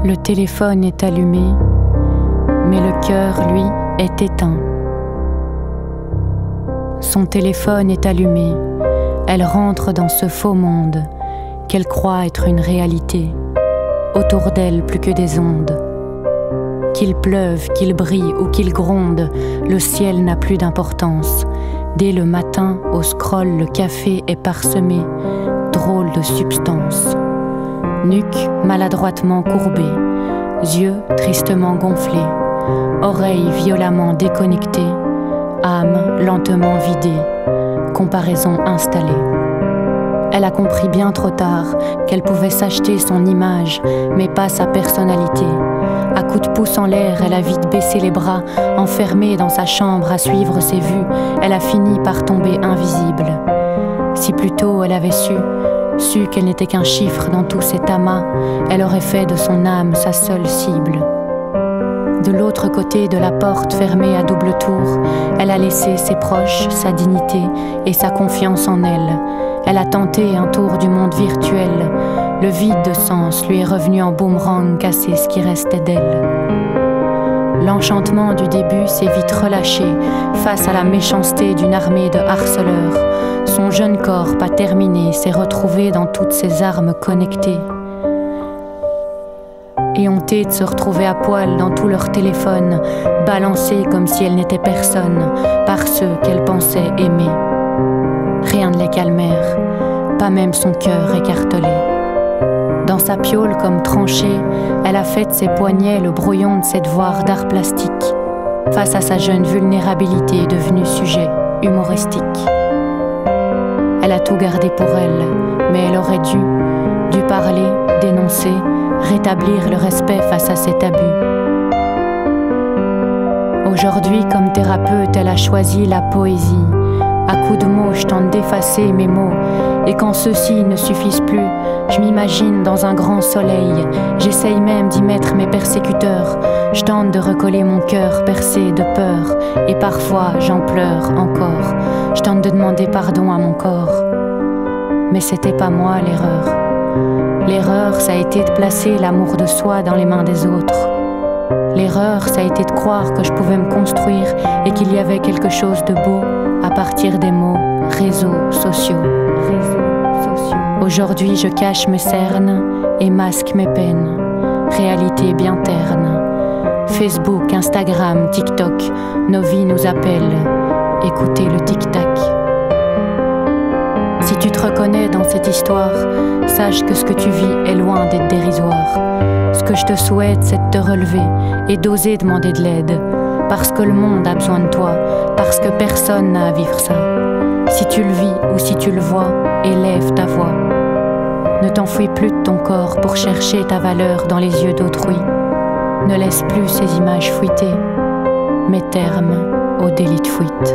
Le téléphone est allumé, mais le cœur, lui, est éteint. Son téléphone est allumé, elle rentre dans ce faux monde qu'elle croit être une réalité. Autour d'elle plus que des ondes. Qu'il pleuve, qu'il brille ou qu'il gronde, le ciel n'a plus d'importance. Dès le matin, au scroll, le café est parsemé, drôle de substance. Nuque maladroitement courbée, yeux tristement gonflés, oreilles violemment déconnectées, âme lentement vidée, comparaison installée. Elle a compris bien trop tard qu'elle pouvait s'acheter son image, mais pas sa personnalité. À coups de pouce en l'air, elle a vite baissé les bras, enfermée dans sa chambre à suivre ses vues, elle a fini par tomber invisible. Si plus tôt elle avait su qu'elle n'était qu'un chiffre dans tous cet amas, elle aurait fait de son âme sa seule cible. De l'autre côté de la porte fermée à double tour, elle a laissé ses proches, sa dignité et sa confiance en elle. Elle a tenté un tour du monde virtuel. Le vide de sens lui est revenu en boomerang, casser ce qui restait d'elle. L'enchantement du début s'est vite relâché face à la méchanceté d'une armée de harceleurs. Son jeune corps pas terminé s'est retrouvé dans toutes ses armes connectées. Et hontée de se retrouver à poil dans tous leurs téléphones, balancée comme si elle n'était personne par ceux qu'elle pensait aimer. Rien ne les calmère, pas même son cœur écartelé. Dans sa piaule comme tranchée, elle a fait de ses poignets le brouillon de ses devoirs d'art plastique, face à sa jeune vulnérabilité devenue sujet humoristique. Elle a tout gardé pour elle, mais elle aurait dû parler, dénoncer, rétablir le respect face à cet abus. Aujourd'hui, comme thérapeute, elle a choisi la poésie. À coups de mots, je tente d'effacer mes mots. Et quand ceux-ci ne suffisent plus, je m'imagine dans un grand soleil. J'essaye même d'y mettre mes persécuteurs. Je tente de recoller mon cœur percé de peur. Et parfois, j'en pleure encore. Je tente de demander pardon à mon corps. Mais c'était pas moi l'erreur. L'erreur, ça a été de placer l'amour de soi dans les mains des autres. L'erreur, ça a été de croire que je pouvais me construire et qu'il y avait quelque chose de beau à partir des mots réseaux sociaux. Aujourd'hui, je cache mes cernes et masque mes peines. Réalité bien terne. Facebook, Instagram, TikTok, nos vies nous appellent. Écoutez le tic-tac. Si tu te reconnais dans cette histoire, sache que ce que tu vis est loin d'être dérisoire. Ce que je te souhaite, c'est de te relever et d'oser demander de l'aide. Parce que le monde a besoin de toi, parce que personne n'a à vivre ça. Si tu le vis ou si tu le vois, élève ta voix. Ne t'enfuis plus de ton corps pour chercher ta valeur dans les yeux d'autrui. Ne laisse plus ces images fuiter. Mets terme au délit de fuite.